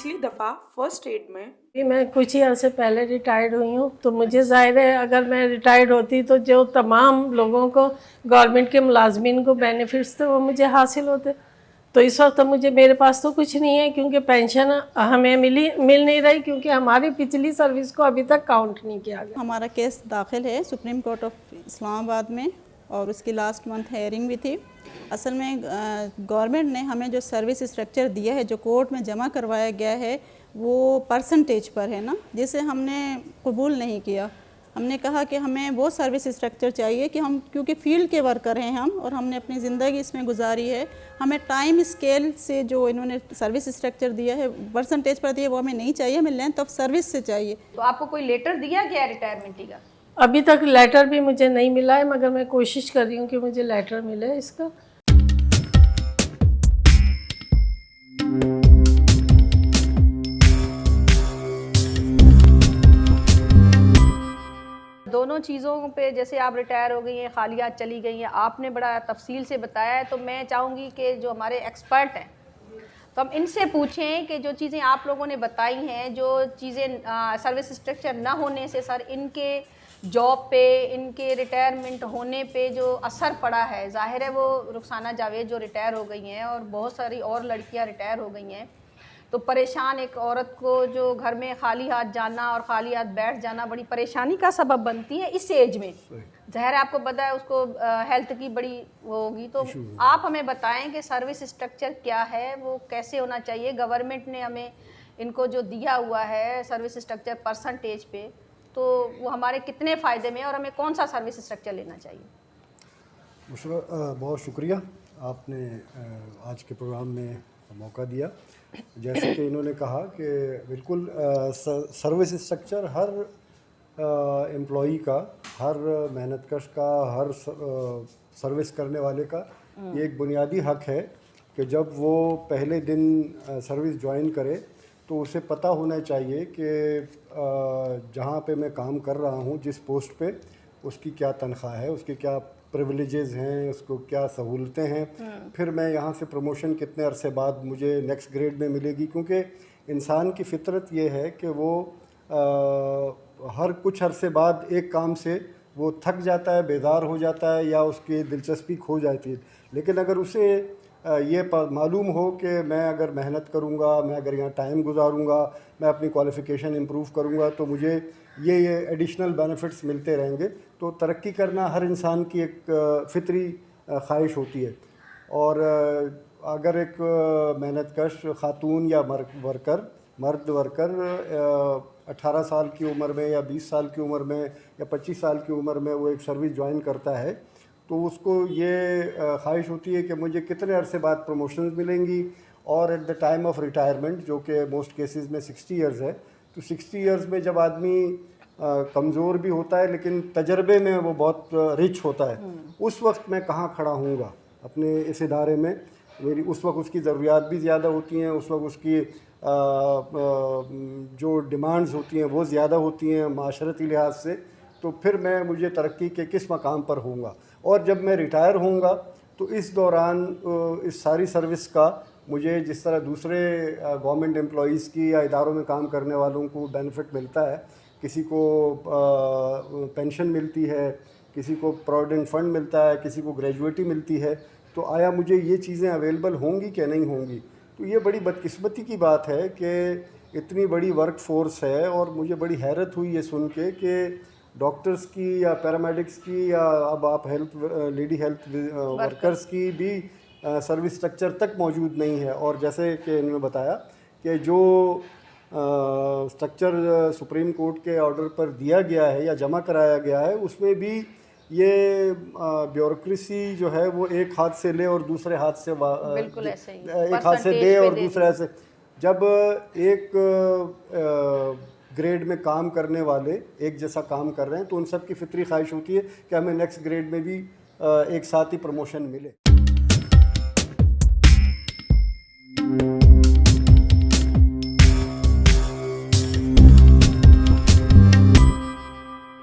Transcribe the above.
पिछली दफ़ा first aid में मैं कुछ ही अर्से पहले रिटायर्ड हुई हूँ, तो मुझे ज़ाहिर है अगर मैं रिटायर्ड होती तो जो तमाम लोगों को गवर्नमेंट के मुलाजमीन को बेनिफिट्स थे वो मुझे हासिल होते। तो इस वक्त तो मेरे पास तो कुछ नहीं है, क्योंकि पेंशन हमें मिल नहीं रही, क्योंकि हमारी पिछली सर्विस को अभी तक काउंट नहीं किया गया। हमारा केस दाखिल है सुप्रीम कोर्ट ऑफ इस्लामाबाद में और उसकी लास्ट मंथ हेयरिंग भी थी। असल में गवर्नमेंट ने हमें जो सर्विस स्ट्रक्चर दिया है, जो कोर्ट में जमा करवाया गया है, वो परसेंटेज पर है ना, जिसे हमने कबूल नहीं किया। हमने कहा कि हमें वो सर्विस स्ट्रक्चर चाहिए कि हम, क्योंकि फील्ड के वर्कर हैं हम और हमने अपनी ज़िंदगी इसमें गुजारी है, हमें टाइम स्केल से जो इन्होंने सर्विस स्ट्रक्चर दिया है परसेंटेज पर दिया, वो हमें नहीं चाहिए, हमें लेंथ ऑफ सर्विस से चाहिए। तो आपको कोई लेटर दिया गया रिटायरमेंट का? अभी तक लेटर भी मुझे नहीं मिला है, मगर मैं कोशिश कर रही हूँ कि मुझे लेटर मिले इसका। दोनों चीज़ों पे, जैसे आप रिटायर हो गई हैं, खालियात चली गई हैं, आपने बड़ा तफसील से बताया है, तो मैं चाहूँगी कि जो हमारे एक्सपर्ट हैं तो हम इनसे पूछें कि जो चीज़ें आप लोगों ने बताई हैं, जो चीज़ें सर्विस स्ट्रक्चर ना होने से सर इनके जॉब पे, इनके रिटायरमेंट होने पे जो असर पड़ा है, ज़ाहिर है वो रुखसाना जावेद जो रिटायर हो गई हैं और बहुत सारी और लड़कियां रिटायर हो गई हैं, तो परेशान एक औरत को जो घर में खाली हाथ जाना और खाली हाथ बैठ जाना बड़ी परेशानी का सबब बनती है इस एज में। ज़ाहिर है आपको पता है उसको हेल्थ की बड़ी वो होगी, तो आप हमें बताएं कि सर्विस स्ट्रक्चर क्या है, वो कैसे होना चाहिए। गवर्नमेंट ने हमें इनको जो दिया हुआ है सर्विस स्ट्रक्चर परसेंटेज पे, तो वो हमारे कितने फ़ायदे में और हमें कौन सा सर्विस स्ट्रक्चर लेना चाहिए। बहुत शुक्रिया, आपने आज के प्रोग्राम में मौका दिया। जैसे कि इन्होंने कहा कि बिल्कुल सर्विस स्ट्रक्चर हर एम्प्लॉई का, हर मेहनतकश का, हर सर्विस करने वाले का ये एक बुनियादी हक है कि जब वो पहले दिन सर्विस ज्वाइन करे तो उसे पता होना चाहिए कि जहाँ पे मैं काम कर रहा हूँ, जिस पोस्ट पे, उसकी क्या तनख्वाह है, उसके क्या प्रिविलेजेस हैं, उसको क्या सहूलतें हैं, फिर मैं यहाँ से प्रमोशन कितने अरसे बाद मुझे नेक्स्ट ग्रेड में मिलेगी। क्योंकि इंसान की फितरत ये है कि वो हर कुछ अरसे बाद एक काम से वो थक जाता है, बेजार हो जाता है या उसकी दिलचस्पी खो जाती है। लेकिन अगर उसे ये मालूम हो कि मैं अगर मेहनत करूँगा, मैं अगर यहाँ टाइम गुजारूँगा, मैं अपनी क्वालिफ़िकेशन इम्प्रूव करूँगा तो मुझे ये एडिशनल बेनिफिट्स मिलते रहेंगे, तो तरक्की करना हर इंसान की एक फितरी ख्वाहिश होती है। और अगर एक मेहनतकश खातून या मर्द वर्कर 18 साल की उम्र में या 20 साल की उम्र में या 25 साल की उम्र में वो एक सर्विस ज्वाइन करता है, तो उसको ये ख्वाहिश होती है कि मुझे कितने अरसे बाद प्रमोशंस मिलेंगी। और at the time of retirement, जो कि मोस्ट केसेस में 60 इयर्स है, तो 60 इयर्स में जब आदमी कमज़ोर भी होता है लेकिन तजर्बे में वो बहुत रिच होता है, उस वक्त मैं कहाँ खड़ा हूँगा अपने इस इदारे में। मेरी उस वक्त उसकी ज़रूरियात भी ज़्यादा होती हैं, उस वक्त उसकी जो डिमांड्स होती हैं वो ज़्यादा होती हैं माशरती लिहाज से, तो फिर मुझे तरक्की के किस मकाम पर होऊंगा। और जब मैं रिटायर होऊंगा तो इस दौरान इस सारी सर्विस का मुझे जिस तरह दूसरे गवर्नमेंट एम्प्लॉइज़ की या इदारों में काम करने वालों को बेनिफिट मिलता है, किसी को पेंशन मिलती है, किसी को प्रोविडेंट फंड मिलता है, किसी को ग्रेजुएटी मिलती है, तो आया मुझे ये चीज़ें अवेलेबल होंगी कि नहीं होंगी। तो ये बड़ी बदकिस्मती की बात है कि इतनी बड़ी वर्क फोर्स है, और मुझे बड़ी हैरत हुई ये सुन के कि डॉक्टर्स की या पैरामेडिक्स की या अब आप लेडी हेल्थ वर्कर्स की भी सर्विस स्ट्रक्चर तक मौजूद नहीं है। और जैसे कि इन्होंने बताया कि जो स्ट्रक्चर सुप्रीम कोर्ट के ऑर्डर पर दिया गया है या जमा कराया गया है, उसमें भी ये ब्यूरोक्रेसी जो है वो एक हाथ से ले और दूसरे हाथ से बिल्कुल ऐसे ही, एक हाथ से दे और दूसरे हाथ से। जब एक ग्रेड में काम करने वाले एक जैसा काम कर रहे हैं तो उन सब की फितरी ख्वाहिश होती है कि हमें नेक्स्ट ग्रेड में भी एक साथ ही प्रमोशन मिले।